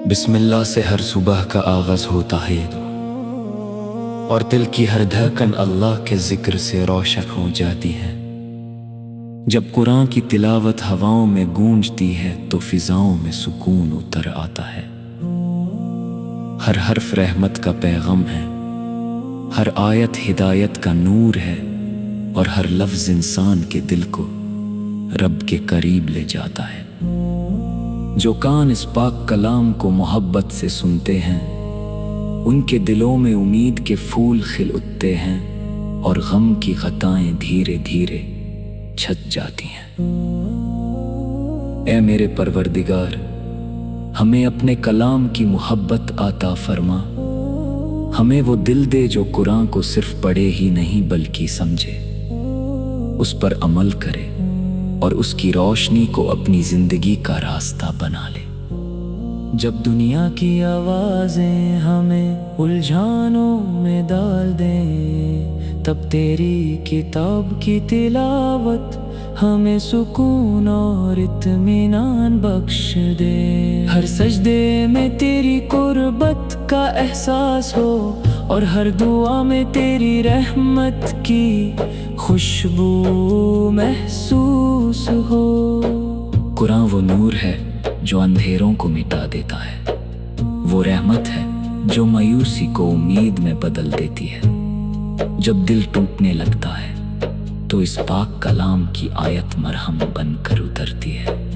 بسم اللہ سے ہر صبح کا آغاز ہوتا ہے اور دل کی ہر دھڑکن اللہ کے ذکر سے روشن ہو جاتی ہے۔ جب قرآن کی تلاوت ہواؤں میں گونجتی ہے تو فضاؤں میں سکون اتر آتا ہے۔ ہر حرف رحمت کا پیغام ہے، ہر آیت ہدایت کا نور ہے، اور ہر لفظ انسان کے دل کو رب کے قریب لے جاتا ہے۔ جو کان اس پاک کلام کو محبت سے سنتے ہیں ان کے دلوں میں امید کے پھول کھل اٹھتے ہیں اور غم کی غطائیں دھیرے دھیرے چھٹ جاتی ہیں۔ اے میرے پروردگار، ہمیں اپنے کلام کی محبت عطا فرما۔ ہمیں وہ دل دے جو قرآن کو صرف پڑھے ہی نہیں بلکہ سمجھے، اس پر عمل کرے اور اس کی روشنی کو اپنی زندگی کا راستہ بنا لے۔ جب دنیا کی آوازیں ہمیں الجھانوں میں ڈال دیں، تب تیری کتاب کی تلاوت ہمیں سکون اور اطمینان بخش دے۔ ہر سجدے میں تیری قربت کا احساس ہو اور ہر دعا میں تیری رحمت کی خوشبو محسوس ہو۔ قرآن وہ نور ہے جو اندھیروں کو مٹا دیتا ہے، وہ رحمت ہے جو مایوسی کو امید میں بدل دیتی ہے۔ جب دل ٹوٹنے لگتا ہے تو اس پاک کلام کی آیت مرہم بن کر اترتی ہے۔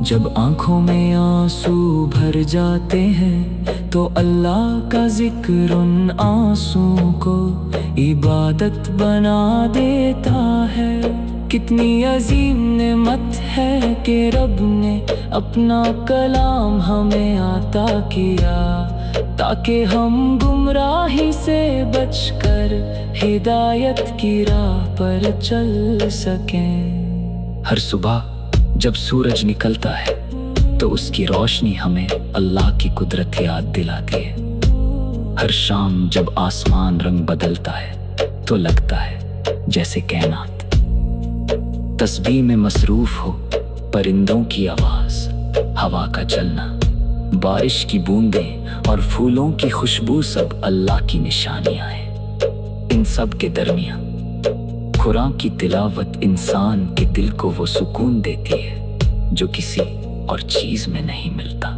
جب آنکھوں میں آنسو بھر جاتے ہیں تو اللہ کا ذکر ان آنسوں کو عبادت بنا دیتا ہے۔ کتنی عظیم نعمت ہے کہ رب نے اپنا کلام ہمیں عطا کیا تاکہ ہم گمراہی سے بچ کر ہدایت کی راہ پر چل سکیں۔ ہر صبح جب سورج نکلتا ہے تو اس کی روشنی ہمیں اللہ کی قدرت یاد دلاتی ہے۔ ہر شام جب آسمان رنگ بدلتا ہے تو لگتا ہے جیسے کائنات تسبیح میں مصروف ہو۔ پرندوں کی آواز، ہوا کا چلنا، بارش کی بوندیں اور پھولوں کی خوشبو سب اللہ کی نشانیاں ہیں۔ ان سب کے درمیان قرآن کی تلاوت انسان کے دل کو وہ سکون دیتی ہے جو کسی اور چیز میں نہیں ملتا۔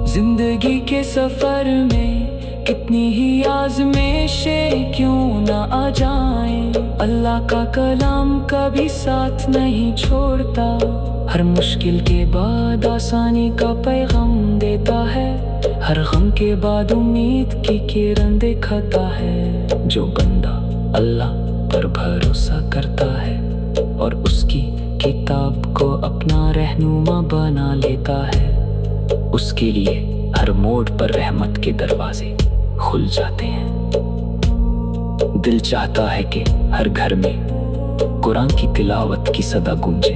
زندگی کے سفر میں کتنی ہی آزمائشیں کیوں نہ آ جائیں، اللہ کا کلام کبھی ساتھ نہیں چھوڑتا۔ ہر مشکل کے بعد آسانی کا پیغام دیتا ہے، ہر غم کے بعد امید کی کرن دکھاتا ہے۔ جو بندہ اللہ پر بھروسہ کرتا ہے اور اس کی کتاب کو اپنا رہنما بنا لیتا ہے، اس کے لیے ہر موڑ پر رحمت کے دروازے کھل جاتے ہیں۔ دل چاہتا ہے کہ ہر گھر میں قرآن کی تلاوت کی صدا گونجے،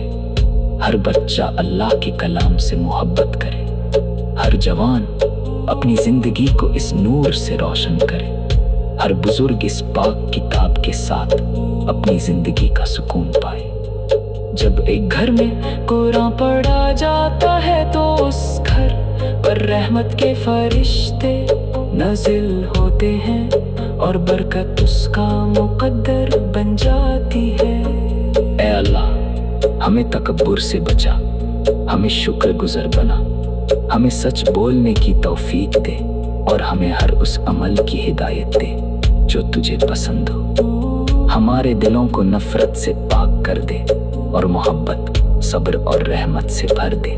ہر بچہ اللہ کے کلام سے محبت کرے، ہر جوان اپنی زندگی کو اس نور سے روشن کرے، ہر بزرگ اس پاک کتاب کے ساتھ اپنی زندگی کا سکون پائے۔ جب ایک گھر میں قرآن پڑھا جاتا ہے تو اس گھر پر رحمت کے فرشتے نازل ہوتے ہیں اور برکت اس کا مقدر بن جاتی ہے۔ اے اللہ، ہمیں تکبر سے بچا، ہمیں شکر گزار بنا، ہمیں سچ بولنے کی توفیق دے اور ہمیں ہر اس عمل کی ہدایت دے جو تجھے پسند ہو۔ ہمارے دلوں کو نفرت سے پاک کر دے اور محبت، صبر اور رحمت سے بھر دے۔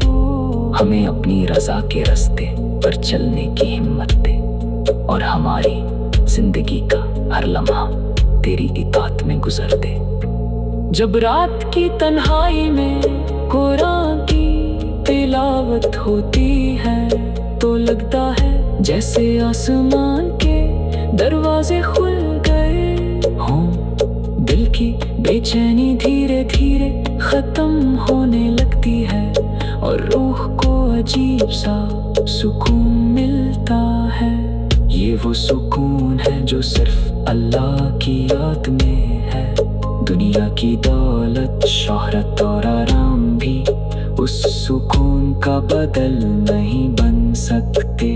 ہمیں اپنی رضا کے راستے پر چلنے کی ہمت دے اور ہماری زندگی کا ہر لمحہ تیری اطاعت میں گزر دے۔ جب رات کی تنہائی میں قرآن کی تلاوت ہوتی ہے تو لگتا ہے جیسے آسمان کے دروازے کھل گئے ہوں۔ دل کی بے چینی دھیرے دھیرے ختم ہونے لگتی ہے اور روح کو عجیب سا سکون ملتا ہے۔ یہ وہ سکون ہے جو صرف اللہ کی یاد میں ہے۔ دنیا کی دولت، شہرت اور آرام بھی اس उस सुकून का बदल नहीं बन सकते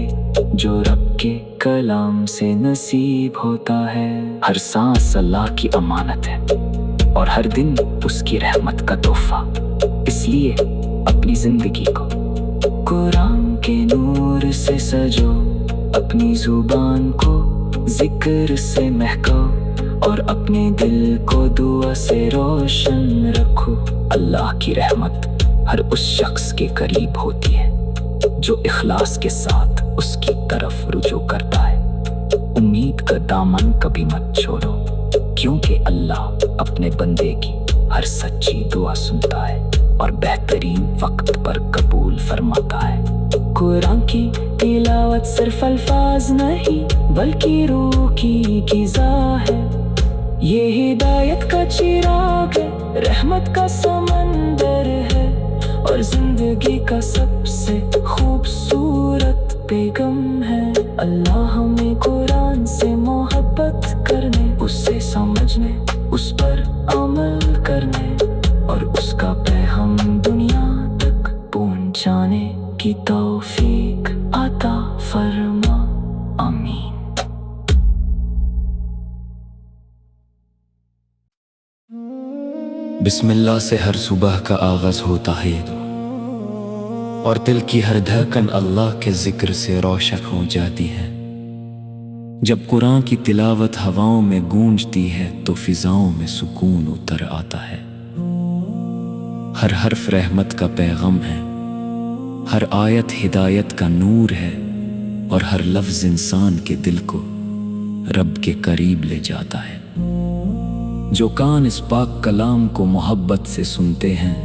जो रब के कलाम से नसीब होता है। हर सांस अल्लाह की अमानत है और हर दिन उसकी रहमत का तोहफा। इसलिए अपनी जिंदगी को कुरान के नूर से सजो, अपनी जुबान को जिक्र से महकाओ और अपने दिल को दुआ से रोशन रखो। अल्लाह की रहमत हर उस शख्स के करीब होती है जो इखलास के साथ उसकी तरफ रुजू करता है। उम्मीद का दामन कभी मत छोड़ो, क्योंकि अल्लाह अपने बंदे की हर सच्ची दुआ सुनता है और बेहतरीन वक्त पर कबूल फरमाता है। कुरान की तिलावत सिर्फ अल्फाज नहीं बल्कि रूह की ग़िज़ा है। ये हिदायत का चिराग है, रहमत का समंदर है और जिंदगी का सबसे खूबसूरत पैगाम है। अल्लाह हमें कुरान से मोहब्बत करने, उससे समझने, उस पर अमल करने और उसका पैगाम दुनिया तक पहुंचाने की तौफीक अता फरमा। आमीन। बिस्मिल्लाह से हर सुबह का आगाज होता है और दिल की हर धड़कन अल्लाह के जिक्र से रोशन हो जाती है। जब कुरान की तिलावत हवाओं में गूंजती है तो फिजाओं में सुकून उतर आता है। हर हर्फ रहमत का पैगाम है, हर आयत हिदायत का नूर है और हर लफ्ज इंसान के दिल को रब के करीब ले जाता है। जो कान इस पाक कलाम को मोहब्बत से सुनते हैं,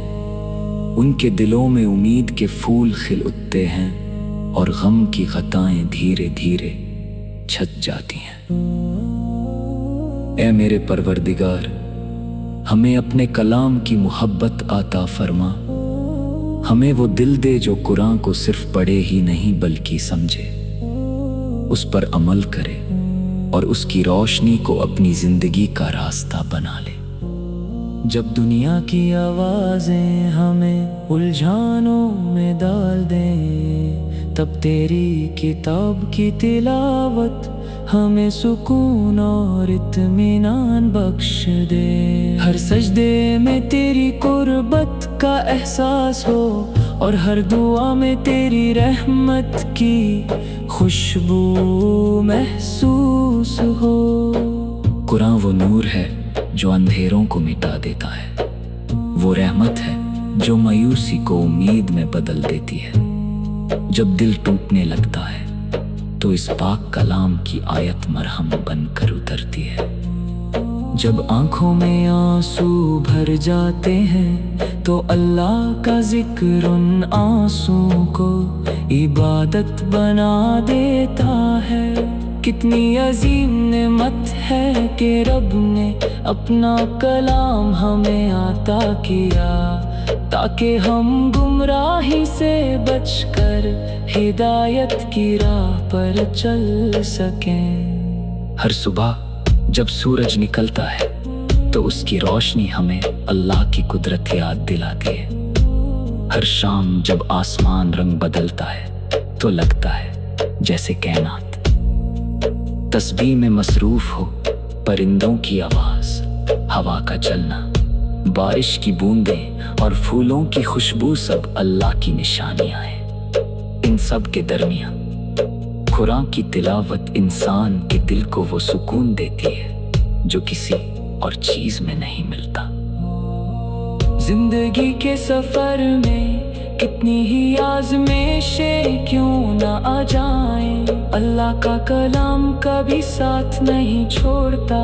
उनके दिलों में उम्मीद के फूल खिल उठते हैं और गम की ग़ताएं धीरे धीरे छट जाती हैं। ऐ मेरे परवरदिगार, हमें अपने कलाम की मोहब्बत अता फरमा। हमें वो दिल दे जो कुरान को सिर्फ पढ़े ही नहीं बल्कि समझे, उस पर अमल करे और उसकी रोशनी को अपनी जिंदगी का रास्ता बना ले। जब दुनिया की आवाजें हमें उलझानों में डाल दें, तब तेरी किताब की तिलावत हमें सुकून और इत्मीनान बख्श दे। हर सजदे में तेरी कुर्बत का एहसास हो और हर दुआ में तेरी रहमत की खुशबू महसूस हो। कुरान वो नूर है जो अंधेरों को मिटा देता है, वो रहमत है जो मायूसी को उम्मीद में बदल देती है। जब दिल टूटने लगता है तो इस पाक कलाम की आयत मरहम बनकर उतरती है। जब आंखों में आंसू भर जाते हैं तो अल्लाह का जिक्र उन आंसुओं को इबादत बना देता है। कितनी अजीम नेमत है कि रब ने अपना कलाम हमें अता किया, ताकि हम गुमराही से बचकर हिदायत की राह पर चल सकें। हर सुबह जब सूरज निकलता है तो उसकी रोशनी हमें अल्लाह की कुदरत याद दिलाती है। हर शाम जब आसमान रंग बदलता है तो लगता है जैसे कायनात तस्बीह में मसरूफ हो। परिंदों की आवाज, हवा का चलना, बारिश की बूंदें और फूलों की खुशबू सब अल्लाह की निशानियां हैं। इन सब के दरमियान कुरान की तिलावत इंसान के दिल को वो सुकून देती है जो किसी और चीज में नहीं मिलता। जिंदगी के सफर में कितनी ही आज़माइशें क्यों ना आ जाएं, अल्लाह का कलाम कभी साथ नहीं छोड़ता।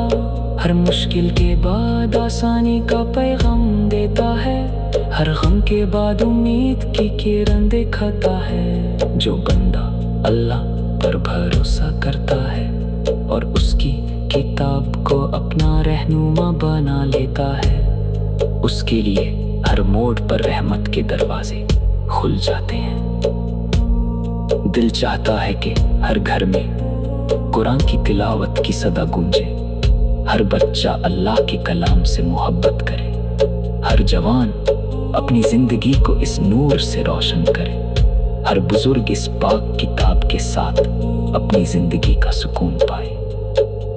हर मुश्किल के बाद आसानी का पैगाम देता है, हर गम के बाद उम्मीद की किरण दिखाता है। जो बंदा अल्लाह पर भरोसा करता है और उसकी किताब को अपना रहनुमा बना लेता है, उसके लिए हर मोड़ पर रहमत के दरवाजे खुल जाते हैं। दिल चाहता है कि हर घर में कुरान की तिलावत की सदा गूंजे, हर बच्चा अल्लाह के कलाम से मोहब्बत करे, हर जवान अपनी जिंदगी को इस नूर से रोशन करे। हर बुजुर्ग इस पाक किताब के साथ अपनी जिंदगी का सुकून पाए।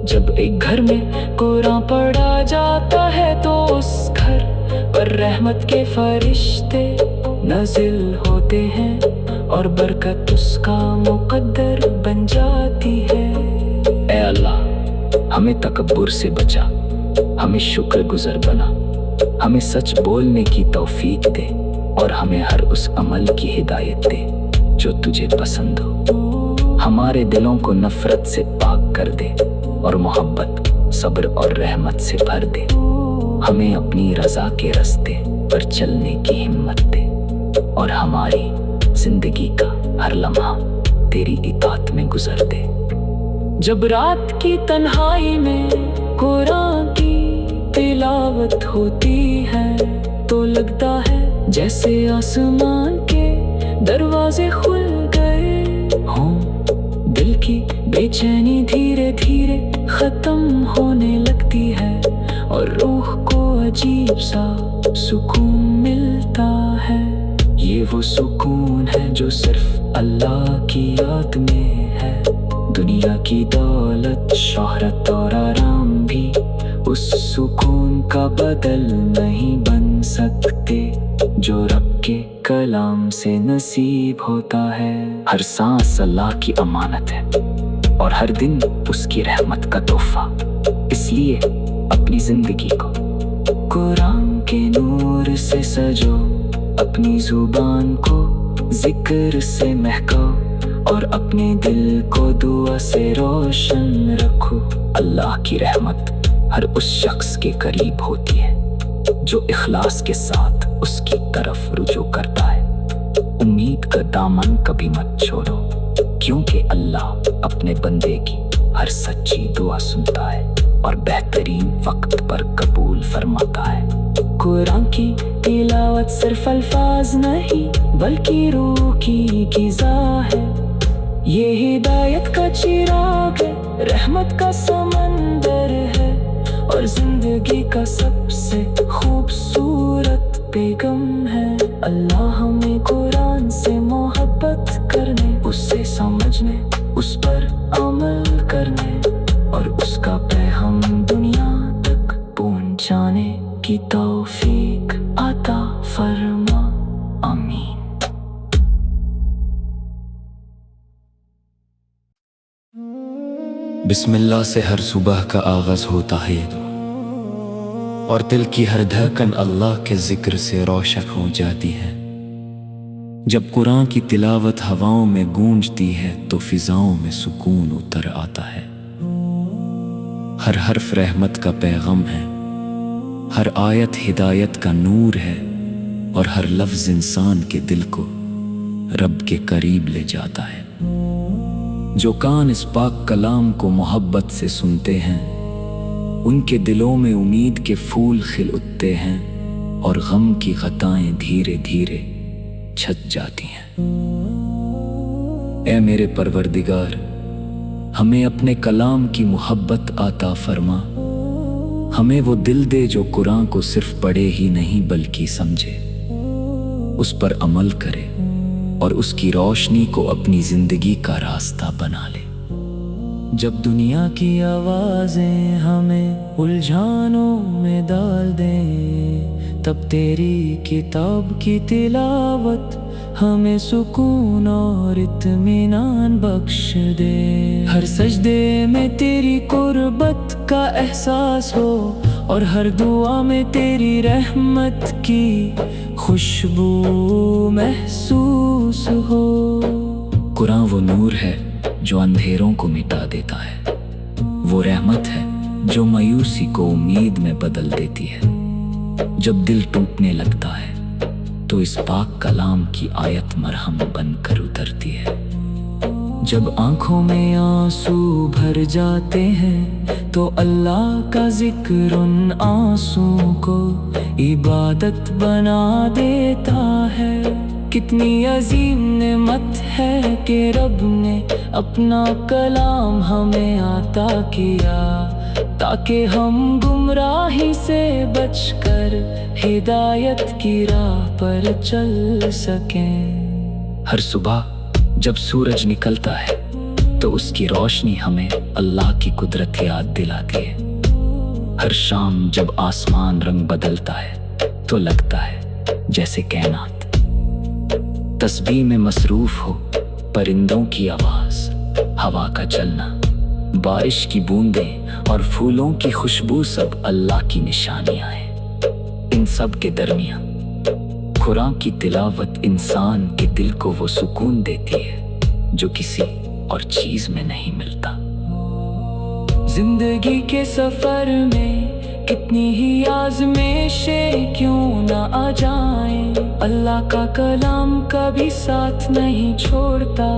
जब एक घर में कुरान पढ़ा जाता है तो उस घर पर रहमत के फरिश्ते नाजिल होते हैं और बरकत उसका मुकद्दर बन जाती है। ऐ अल्लाह, हमें तकब्बुर से बचा, हमें शुक्रगुज़ार बना, हमें सच बोलने की तौफीक दे और हमें हर उस अमल की हिदायत दे जो तुझे पसंद हो। हमारे दिलों को नफरत से पाक कर दे और मोहब्बत, सब्र और रहमत से भर दे। हमें अपनी रज़ा के रास्ते पर चलने की हिम्मत दे और हमारी जिंदगी का हर लम्हा तेरी इताअत में गुजर दे। जब रात की तन्हाई में कुरान की तिलावत होती है तो लगता है जैसे आसमान के दरवाजे खुल गए हों। दिल की बेचैनी धीरे धीरे खत्म होने लगती है और रूह को अजीब सा सुकून मिलता है। ये वो सुकून है जो सिर्फ अल्लाह की याद में है। दुनिया की दौलत, शोहरत और आराम भी उस सुकून का बदल नहीं बन सकते जो रब के कलाम से नसीब होता है। हर सांस अल्लाह की अमानत है और हर दिन उसकी रहमत का तोहफा। इसलिए अपनी जिंदगी को कुरान के नूर से सजो, अपनी जुबान को जिक्र से महकाओ और अपने दिल को दुआ से रोशन रखो। अल्लाह की रहमत हर उस शख्स के करीब होती है जो इखलास के साथ उसकी तरफ रुजू करता है। उम्मीद का दामन कभी मत छोड़ो, क्योंकि अल्लाह अपने बंदे की हर सच्ची दुआ सुनता है और बेहतरीन वक्त पर कबूल फरमाता है। कुरान की तिलावत सिर्फ अल्फाज नहीं बल्कि रूह की ग़िज़ा है। ये हिदायत का चिराग है, रहमत का समंदर है और जिंदगी का सबसे खूबसूरत पैगाम है। अल्लाह हमें कुरान से मोहब्बत करने, उससे समझने, उस पर अमल करने और उसका पैगाम दुनिया तक पहुंचाने की तौफीक अता फरमा। आमीन। बिस्मिल्लाह से हर सुबह का आगाज होता है और दिल की हर धड़कन अल्लाह के जिक्र से रोशन हो जाती है। जब कुरान की तिलावत हवाओं में गूंजती है तो फिजाओं में सुकून उतर आता है। हर हर्फ रहमत का पैगाम है, हर आयत हिदायत का नूर है और हर लफ्ज इंसान के दिल को रब के करीब ले जाता है। जो कान इस पाक कलाम को मोहब्बत से सुनते हैं उनके दिलों में उम्मीद के फूल खिल उठते हैं और गम की ग़ताएं धीरे धीरे छट जाती हैं। ऐ मेरे परवरदिगार, हमें अपने कलाम की मोहब्बत अता फरमा। हमें वो दिल दे जो कुरान को सिर्फ पढ़े ही नहीं बल्कि समझे, उस पर अमल करे और उसकी रोशनी को अपनी जिंदगी का रास्ता बना ले। जब दुनिया की आवाजें हमें उलझानों में डाल दें, तब तेरी किताब की तिलावत हमें सुकून और इत्मीनान बख्श दे। हर सजदे में तेरी कुर्बत का एहसास हो और हर दुआ में तेरी रहमत की खुशबू महसूस हो। कुरान वो नूर है जो अंधेरों को मिटा देता है, वो रहमत है जो मायूसी को उम्मीद में बदल देती है। जब दिल टूटने लगता है तो इस पाक कलाम की आयत मरहम बनकर उतरती है। जब आंखों में आंसू भर जाते हैं तो अल्लाह का जिक्र उन आंसुओं को इबादत बना देता है। कितनी अजीम नेमत है कि रब ने अपना कलाम हमें अता किया। ताकि हम गुमराही से बचकर हिदायत की राह पर चल सकें। हर सुबह जब सूरज निकलता है तो उसकी रोशनी हमें अल्लाह की कुदरत याद दिलाती है। हर शाम जब आसमान रंग बदलता है तो लगता है जैसे कायनात तस्बीह में मसरूफ हो। परिंदों की आवाज, हवा का चलना, बारिश की बूंदें और फूलों की खुशबू सब अल्लाह की निशानियां हैं। इन सब के दरमियान कुरान की तिलावत इंसान के दिल को वो सुकून देती है जो किसी और चीज में नहीं मिलता। जिंदगी के सफर में कितनी ही आज़माइशें क्यों ना आ जाएं, अल्लाह का कलाम कभी साथ नहीं छोड़ता।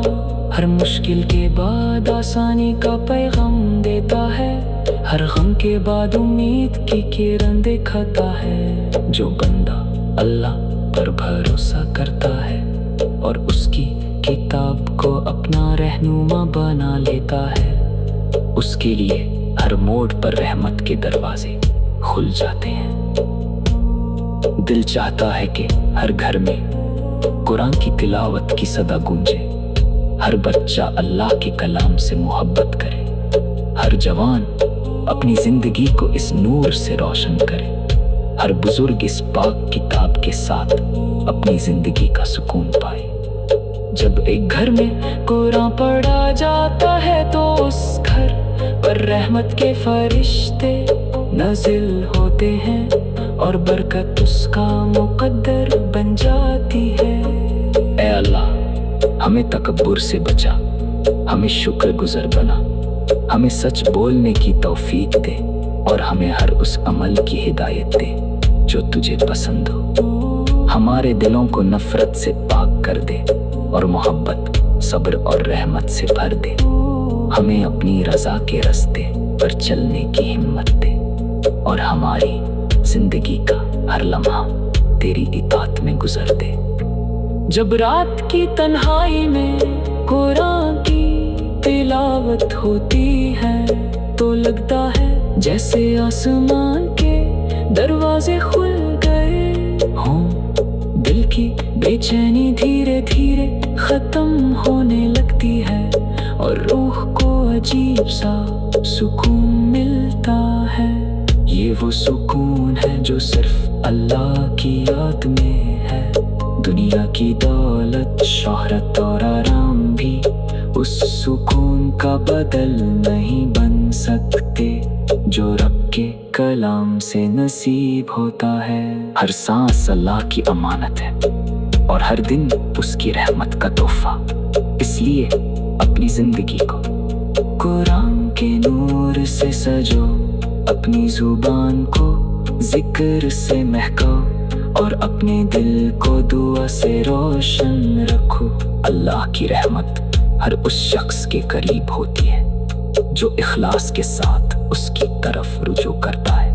हर मुश्किल के बाद आसानी का पैगाम देता है, हर गम के बाद उम्मीद की किरण दिखाता है। जो बंदा अल्लाह पर भरोसा करता है और उसकी किताब को अपना रहनुमा बना लेता है, उसके लिए हर मोड़ पर रहमत के दरवाजे खुल जाते हैं। दिल चाहता है कि हर घर में कुरान की तिलावत की सदा गूंजे, हर बच्चा अल्लाह के कलाम से मोहब्बत करे, हर जवान अपनी जिंदगी को इस नूर से रोशन करे, हर बुजुर्ग इस पाक किताब के साथ अपनी जिंदगी का सुकून पाए। जब एक घर में कुरान पढ़ा जाता है तो उस घर पर रहमत के फरिश्ते नाज़िल होते हैं और बरकत उसका मुकद्दर बन जाती है। ऐ अल्लाह, हमें तकब्बुर से बचा, हमें शुक्रगुज़ार बना, हमें सच बोलने की तौफीक दे और हमें हर उस अमल की हिदायत दे जो तुझे पसंद हो। हमारे दिलों को नफरत से पाक कर दे और मोहब्बत, सब्र और रहमत से भर दे। हमें अपनी रज़ा के रास्ते पर चलने की हिम्मत दे और हमारी जिंदगी का हर लम्हा तेरी इताअत में गुजर दे। जब रात की तन्हाई में कुरान की तिलावत होती है तो लगता है जैसे आसमान के दरवाजे खुल गए हों। दिल की बेचैनी धीरे धीरे खत्म होने लगती है और रूह को अजीब सा सुकून मिलता है। ये वो सुकून है जो सिर्फ अल्लाह की याद में है। दुनिया की दौलत, शोहरत और आराम भी उस सुकून का बदल नहीं बन सकते जो रब के कलाम से नसीब होता है। हर सांस अल्लाह की अमानत है और हर दिन उसकी रहमत का तोहफा। इसलिए अपनी जिंदगी को कुरान के नूर से सजो, अपनी जुबान को जिक्र से महकाओ और अपने दिल को दुआ से रोशन रखो। अल्लाह की रहमत हर उस शख्स के करीब होती है जो इखलास के साथ उसकी तरफ रुजू करता है।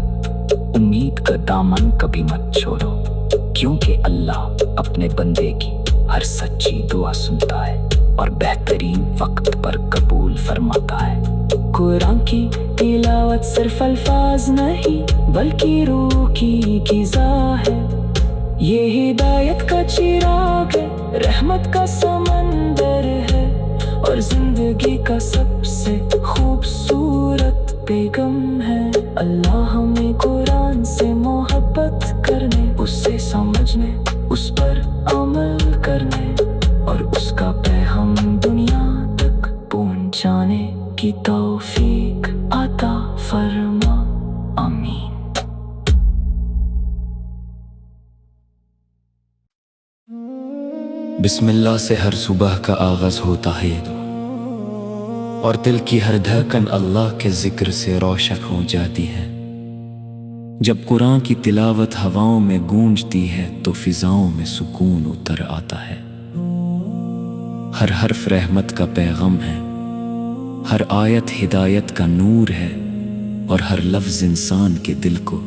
उम्मीद का दामन कभी मत छोड़ो, क्योंकि अल्लाह अपने बंदे की हर सच्ची दुआ सुनता है और बेहतरीन वक्त पर कबूल फरमाता है। कुरान की तिलावत सिर्फ अल्फाज नहीं बल्कि रूह की ग़िज़ा है। ये हिदायत का चिराग है, रहमत का समंदर है और जिंदगी का सबसे खूबसूरत पैगाम है। अल्लाह हमें कुरान से मोहब्बत करने, उससे समझने, उस पर अमल करने और उसका पैगाम दुनिया तक पहुंचाने की तौफीक अता फरमा। आमीन। बिस्मिल्लाह से हर सुबह का आगाज होता है और दिल की हर धड़कन अल्लाह के जिक्र से रोशन हो जाती है। जब कुरान की तिलावत हवाओं में गूंजती है तो फिजाओं में सुकून उतर आता है। हर हर्फ रहमत का पैगाम है, हर आयत हिदायत का नूर है और हर लफ्ज इंसान के दिल को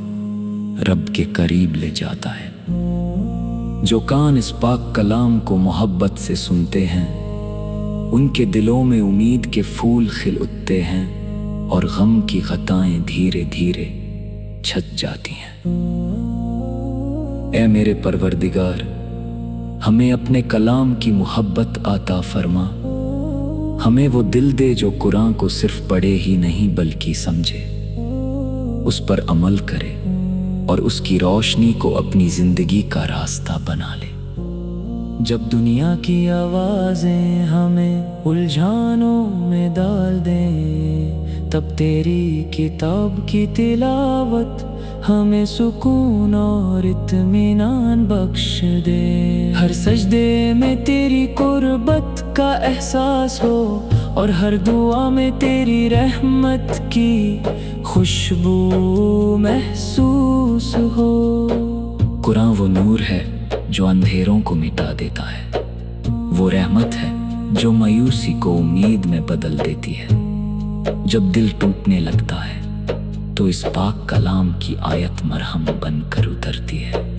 रब के करीब ले जाता है। जो कान इस पाक कलाम को मोहब्बत से सुनते हैं, उनके दिलों में उम्मीद के फूल खिल उठते हैं اور غم کی غطائیں دھیرے دھیرے چھت جاتی ہیں۔ اے میرے پروردگار، ہمیں اپنے کلام کی محبت عطا فرما، ہمیں وہ دل دے جو قرآن کو صرف پڑھے ہی نہیں بلکہ سمجھے، اس پر عمل کرے اور اس کی روشنی کو اپنی زندگی کا راستہ بنا لے۔ جب دنیا کی آوازیں ہمیں الجھانوں میں ڈال دیں، تب تیری کتاب کی تلاوت ہمیں سکون اور اطمینان بخش دے۔ ہر سجدے میں تیری قربت کا احساس ہو اور ہر دعا میں تیری رحمت کی خوشبو محسوس ہو۔ قرآن وہ نور ہے جو اندھیروں کو مٹا دیتا ہے، وہ رحمت ہے جو مایوسی کو امید میں بدل دیتی ہے۔ جب دل ٹوٹنے لگتا ہے تو اس پاک کلام کی آیت مرہم بن کر اترتی ہے۔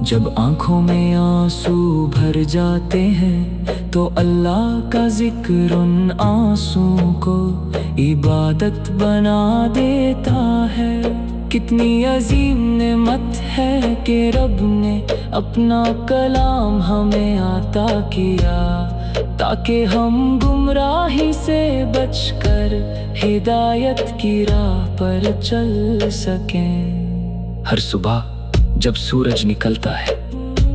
جب آنکھوں میں آنسو بھر جاتے ہیں تو اللہ کا ذکر ان آنسوں کو عبادت بنا دیتا ہے۔ کتنی عظیم نعمت ہے کہ رب نے اپنا کلام ہمیں عطا کیا، تاکہ ہم گمراہی سے بچ کر ہدایت کی راہ پر چل سکیں۔ ہر صبح جب سورج نکلتا ہے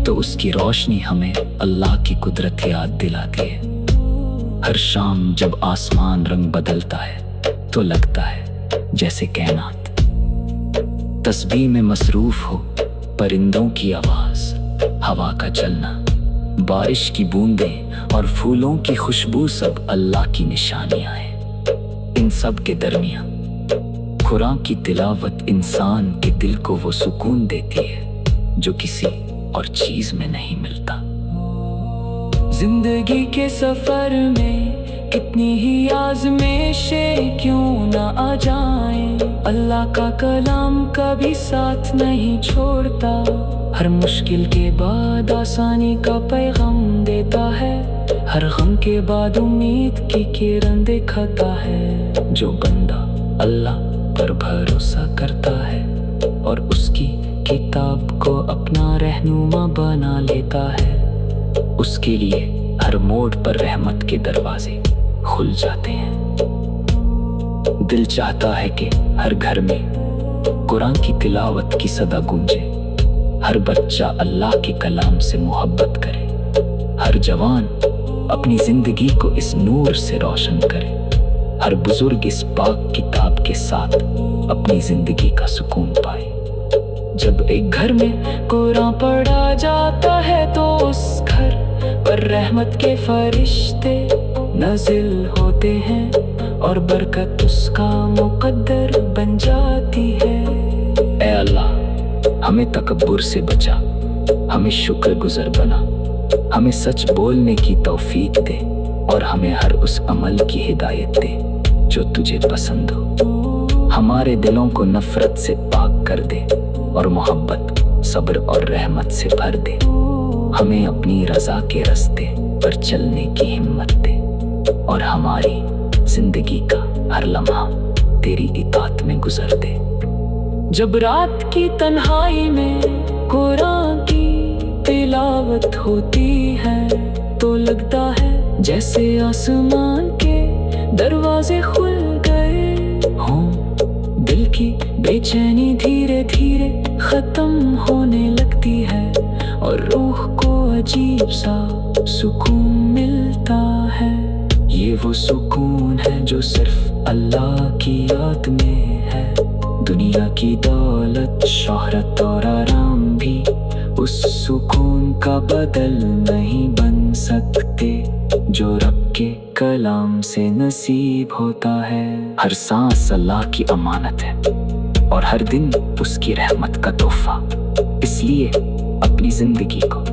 تو اس کی روشنی ہمیں اللہ کی قدرت یاد دلاتی ہے۔ ہر شام جب آسمان رنگ بدلتا ہے تو لگتا ہے جیسے کائنات تسبیح میں مصروف ہو۔ پرندوں کی آواز، ہوا کا چلنا، بارش کی بوندیں اور پھولوں کی خوشبو سب اللہ کی نشانیاں ہیں۔ ان سب کے درمیان قرآن کی تلاوت انسان کے دل کو وہ سکون دیتی ہے جو کسی اور چیز میں نہیں ملتا۔ زندگی کے سفر میں کتنی ہی آزمائشیں کیوں نہ آ جائیں، اللہ کا کلام کبھی ساتھ نہیں چھوڑتا۔ ہر مشکل کے بعد آسانی کا پیغام دیتا ہے، ہر غم کے بعد امید کی کرن دکھاتا ہے۔ جو بندہ اللہ پر بھروسہ کرتا ہے اور اس کی کتاب کو اپنا رہنما بنا لیتا ہے، اس کے لیے ہر موڑ پر رحمت کے دروازے کھل جاتے ہیں۔ دل چاہتا ہے کہ ہر گھر میں قرآن کی تلاوت کی صدا گونجے، ہر بچہ اللہ کے کلام سے محبت کرے، ہر جوان اپنی زندگی کو اس نور سے روشن کرے، ہر بزرگ اس پاک کتاب کے ساتھ اپنی زندگی کا سکون پائے۔ جب ایک گھر میں قرآن پڑھا جاتا ہے تو اس گھر پر رحمت کے فرشتے نازل ہوتے ہیں اور برکت اس کا مقدر بن جاتی ہے۔ اے اللہ، ہمیں تکبر سے بچا، ہمیں شکر گزار بنا، ہمیں سچ بولنے کی توفیق دے اور ہمیں ہر اس عمل کی ہدایت دے جو تجھے پسند ہو۔ ہمارے دلوں کو نفرت سے پاک کر دے اور محبت، صبر اور رحمت سے بھر دے۔ ہمیں اپنی رضا کے راستے پر چلنے کی ہمت دے اور ہماری زندگی کا ہر لمحہ تیری اطاعت میں گزر دے۔ جب رات کی تنہائی میں قرآن کی تلاوت ہوتی ہے تو لگتا ہے جیسے آسمان کے دروازے کھل گئے ہوں۔ دل کی بے چینی دھیرے دھیرے ختم ہونے لگتی ہے اور روح کو عجیب سا سکون ملتا ہے۔ یہ وہ سکون ہے جو صرف اللہ کی یاد میں ہے۔ دنیا کی دولت، شہرت اور آرام بھی اس سکون کا بدل نہیں بن سکتے جو رب کے کلام سے نصیب ہوتا ہے۔ ہر سانس اللہ کی امانت ہے اور ہر دن اس کی رحمت کا تحفہ۔ اس لیے اپنی زندگی کو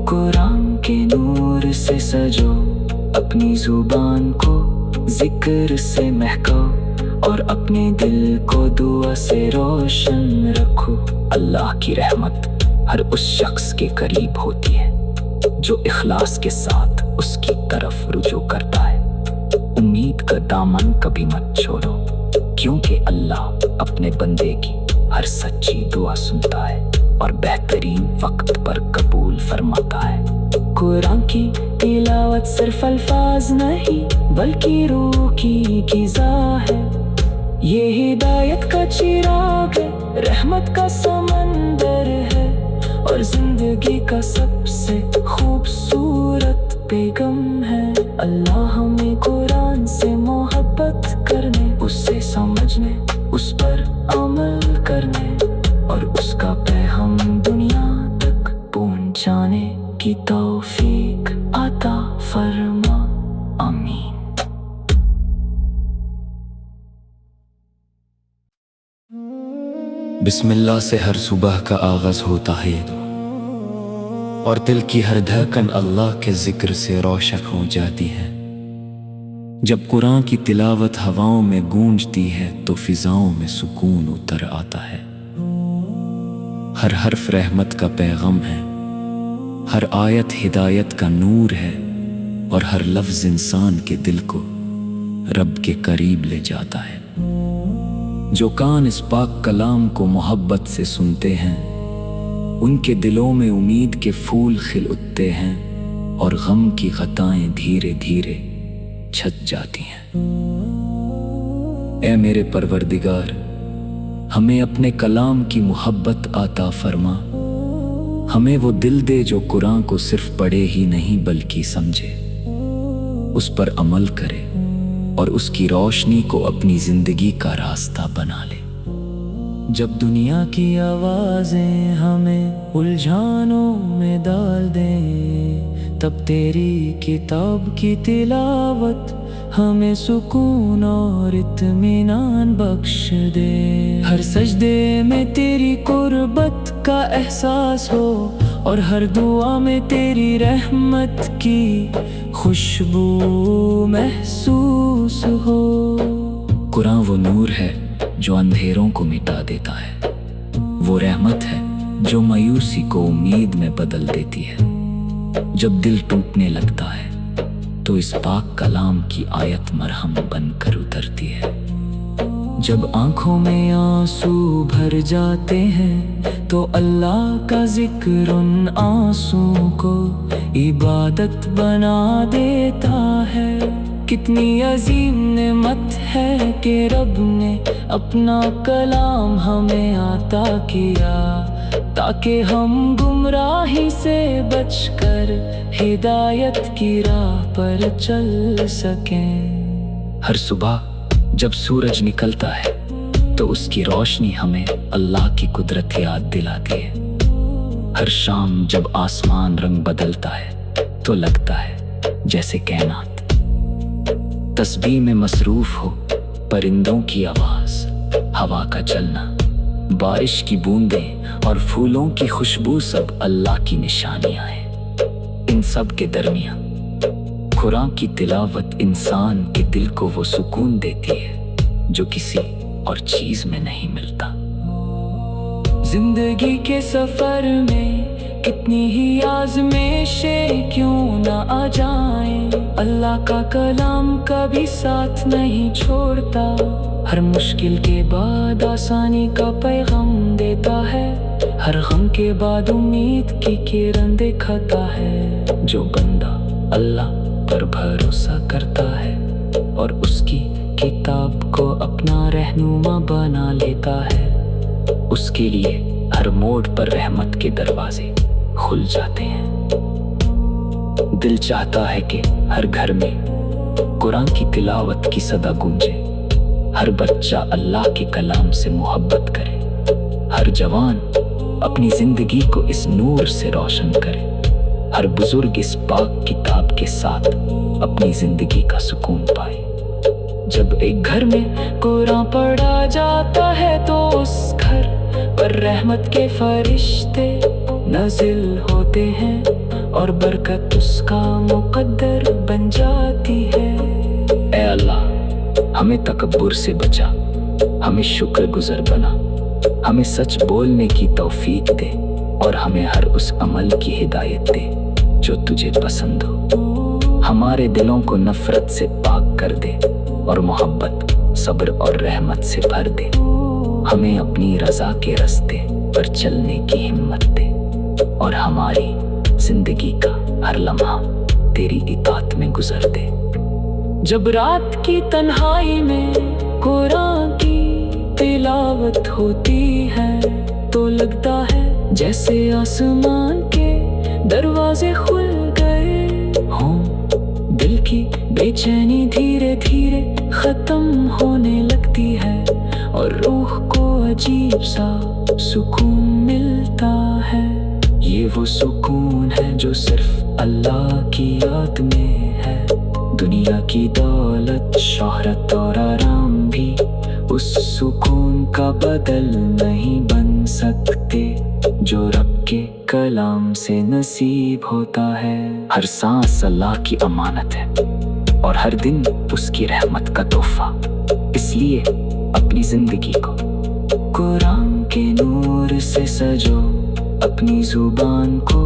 قرآن کے نور سے سجو، اپنی زبان کو ذکر سے مہکاؤ اور اپنے دل کو دعا سے روشن رکھو۔ اللہ کی رحمت ہر اس شخص کے قریب ہوتی ہے جو اخلاص کے ساتھ اس کی طرف رجوع کرتا ہے۔ امید کا دامن کبھی مت چھوڑو۔ क्योंकि अल्लाह अपने बंदे की हर सच्ची दुआ सुनता है और बेहतरीन वक्त पर कबूल फरमाता है। कुरान की तिलावत सिर्फ अल्फाज नहीं बल्कि रूह की ग़िज़ा है। ये हिदायत का चिराग है, रहमत का समंदर है और जिंदगी का सबसे खूबसूरत पैगाम है। अल्लाह हमें कुरान से मोहब्बत करने, उससे समझने, उस पर अमल करने और उसका पैगाम दुनिया तक पहुंचाने की तौफीक अता फरमा। आमीन। बिस्मिल्लाह से हर सुबह का आगाज होता है और दिल की हर धड़कन अल्लाह के जिक्र से रोशन हो जाती है। जब कुरान की तिलावत हवाओं में गूंजती है तो फिजाओं में सुकून उतर आता है। हर हर्फ रहमत का पैगाम है, हर आयत हिदायत का नूर है और हर लफ्ज इंसान के दिल को रब के करीब ले जाता है। जो कान इस पाक कलाम को मोहब्बत से सुनते हैं उनके दिलों में उम्मीद के फूल खिल उठते हैं और गम की ग़ताएं धीरे धीरे छट जाती हैं। ऐ मेरे परवरदिगार, हमें अपने कलाम की मोहब्बत अता फरमा। हमें वो दिल दे जो कुरान को सिर्फ पढ़े ही नहीं बल्कि समझे, उस पर अमल करे और उसकी रोशनी को अपनी जिंदगी का रास्ता बना ले। जब दुनिया की आवाज़ें हमें उलझानों में डाल दें, तब तेरी किताब की तिलावत हमें सुकून और इत्मीनान बख्श दे। हर सजदे में तेरी कुर्बत का एहसास हो और हर दुआ में तेरी रहमत की खुशबू महसूस हो। कुरान वो नूर है जो अंधेरों को मिटा देता है, वो रहमत है जो मायूसी को उम्मीद में बदल देती है। जब दिल टूटने लगता है तो इस पाक कलाम की आयत मरहम बनकर उतरती है। जब आंखों में आंसू भर जाते हैं तो अल्लाह का जिक्र उन आंसुओं को इबादत बना देता है। कितनी अजीम नेमत है कि रब ने अपना कलाम हमें अता किया, ताकि हम गुमराही से बचकर हिदायत की राह पर चल सकें। हर सुबह जब सूरज निकलता है तो उसकी रोशनी हमें अल्लाह की कुदरत याद दिलाती है। हर शाम जब आसमान रंग बदलता है तो लगता है जैसे कायनात तस्बीह में मसरूफ हो। परिंदों की आवाज, हवा का चलना, बारिश की बूंदें और फूलों की खुशबू सब अल्लाह की निशानियां हैं। इन सब के दरमियान कुरान की तिलावत इंसान के दिल को वो सुकून देती है जो किसी और चीज में नहीं मिलता। जिंदगी के सफर में कितनी ही आज़माइशें क्यों ना आ जाएं, अल्लाह का कलाम कभी साथ नहीं छोड़ता। हर मुश्किल के बाद आसानी का पैगाम देता है, हर गम के बाद उम्मीद की किरण दिखाता है। जो बंदा अल्लाह पर भरोसा करता है और उसकी किताब को अपना रहनुमा बना लेता है, उसके लिए हर मोड़ पर रहमत के दरवाजे खुल जाते हैं। दिल चाहता है कि हर घर में कुरान की तिलावत की सदा गूंजे, हर बच्चा अल्लाह के कलाम से मोहब्बत करे, हर जवान अपनी जिंदगी को इस नूर से रोशन करे, हर बुजुर्ग इस पाक किताब के साथ अपनी जिंदगी का सुकून पाए। जब एक घर में कुरान पढ़ा जाता है तो उस घर पर रहमत के फरिश्ते नाज़िल होते हैं और बरकत उसका मुकद्दर बन जाती है। ऐ अल्लाह, हमें तकब्बुर से बचा, हमें शुक्रगुज़ार बना, हमें सच बोलने की तौफीक दे और हमें हर उस अमल की हिदायत दे जो तुझे पसंद हो। हमारे दिलों को नफरत से पाक कर दे और मोहब्बत, सब्र और रहमत से भर दे। हमें अपनी रजा के रास्ते पर चलने की हिम्मत दे और हमारी जिंदगी का हर लम्हा तेरी इताअत में गुजर दे। जब रात की तन्हाई में कुरान की तिलावत होती है तो लगता है जैसे आसमान के दरवाजे खुल गए हों। दिल की बेचैनी धीरे धीरे खत्म होने लगती है और रूह को अजीब सा सुकून मिलता है। ये वो सुकून है जो सिर्फ अल्लाह की याद में है। दुनिया की दौलत, शोहरत और आराम भी उस सुकून का बदल नहीं बन सकते जो रब के कलाम से नसीब होता है। हर सांस अल्लाह की अमानत है और हर दिन उसकी रहमत का तोहफा। इसलिए अपनी जिंदगी को कुरान के नूर से सजो, अपनी जुबान को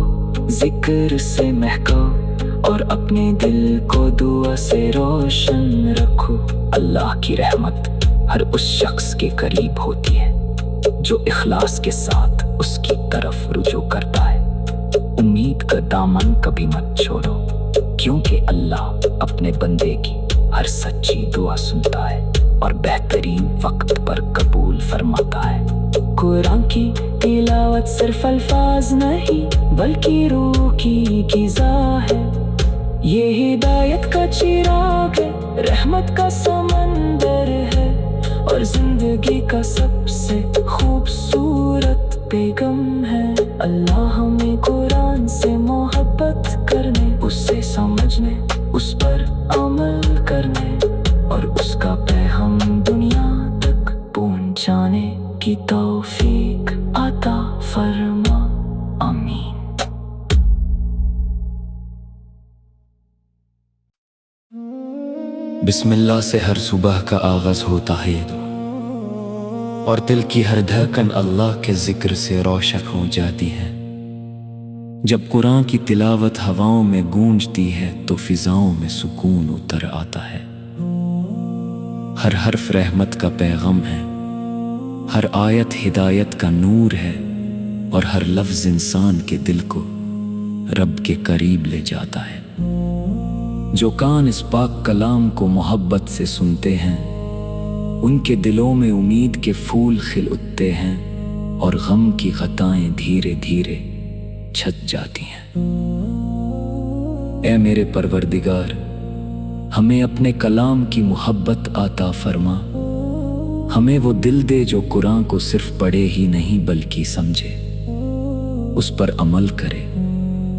जिक्र से महकाओ और अपने दिल को दुआ से रोशन रखो। अल्लाह की रहमत हर उस शख्स के करीब होती है जो इखलास के साथ उसकी तरफ रुजू करता है। उम्मीद का दामन कभी मत छोड़ो, क्योंकि अल्लाह अपने बंदे की हर सच्ची दुआ सुनता है और बेहतरीन वक्त पर कबूल फरमाता है। कुरान की तिलावत सिर्फ अल्फाज नहीं बल्कि रूह की ग़िज़ा है। ये हिदायत का चिराग है, रहमत का समंदर है और जिंदगी का सबसे खूबसूरत पैगाम है। अल्लाह हमें कुरान से मोहब्बत करने, उससे समझने, उस पर अमल करने और उसका पैगाम दुनिया तक पहुंचाने की तौफीक अता फरमा। आमीन। बिस्मिल्लाह से हर सुबह का आगाज होता है और दिल की हर धड़कन अल्लाह के जिक्र से रोशन हो जाती है। जब कुरान की तिलावत हवाओं में गूंजती है तो फिजाओं में सुकून उतर आता है। हर हर्फ रहमत का पैगाम है, हर आयत हिदायत का नूर है और हर लफ्ज इंसान के दिल को रब के करीब ले जाता है। जो कान इस पाक कलाम को मोहब्बत से सुनते हैं उनके दिलों में उम्मीद के फूल खिल उठते हैं और गम की ग़ताएं धीरे धीरे छट जाती हैं। ऐ मेरे परवरदिगार, हमें अपने कलाम की मोहब्बत अता फरमा। हमें वो दिल दे जो कुरान को सिर्फ पढ़े ही नहीं बल्कि समझे, उस पर अमल करे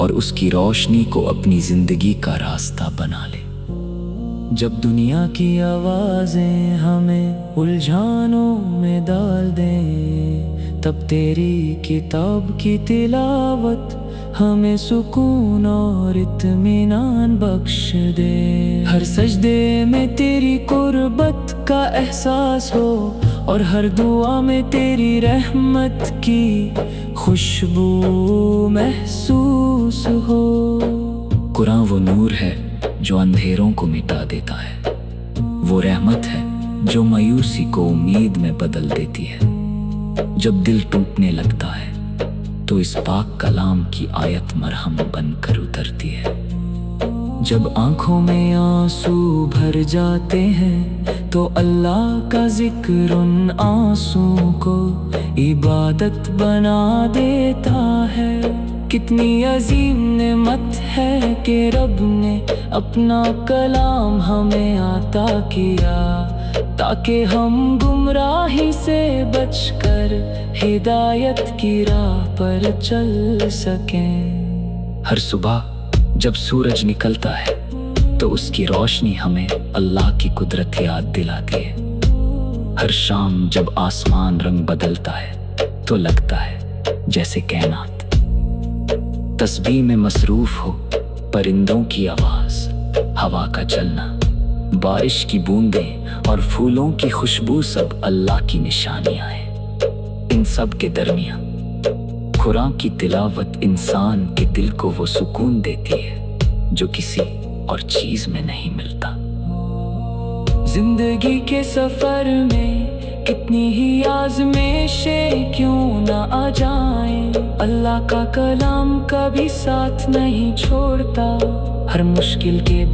और उसकी रोशनी को अपनी जिंदगी का रास्ता बना ले। जब दुनिया की आवाजें हमें उलझानों में डाल दें, तब तेरी किताब की तिलावत हमें सुकून और इत्मीनान बख्श दे। हर सजदे में तेरी कुर्बत का एहसास हो और हर दुआ में तेरी रहमत की खुशबू महसूस हो। कुरान वो नूर है जो अंधेरों को मिटा देता है, वो रहमत है जो मायूसी को उम्मीद में बदल देती है। जब दिल टूटने लगता है तो इस पाक कलाम की आयत मरहम बनकर उतरती है। जब आंखों में आंसू भर जाते हैं तो अल्लाह का जिक्र उन आंसुओं को इबादत बना देता है। कितनी अजीम नेमत है कि रब ने अपना कलाम हमें अता किया, ताकि हम गुमराही से बचकर हिदायत की राह पर चल सकें। हर सुबह जब सूरज निकलता है तो उसकी रोशनी हमें अल्लाह की कुदरत याद दिलाती है। हर शाम जब आसमान रंग बदलता है तो लगता है जैसे कायनात तस्बीह में मसरूफ हो। परिंदों की आवाज, हवा का चलना, बारिश की बूंदें और फूलों की खुशबू सब अल्लाह की निशानियां हैं। इन सब के दरमियान कुरान की तिलावत इंसान के दिल को वो सुकून देती है जो किसी और चीज में नहीं मिलता। जिंदगी के सफर में कितनी ही आजमाइशें क्यों ना आ जाएं, अल्लाह का कलाम कभी साथ नहीं छोड़ता। हर मुश्किल के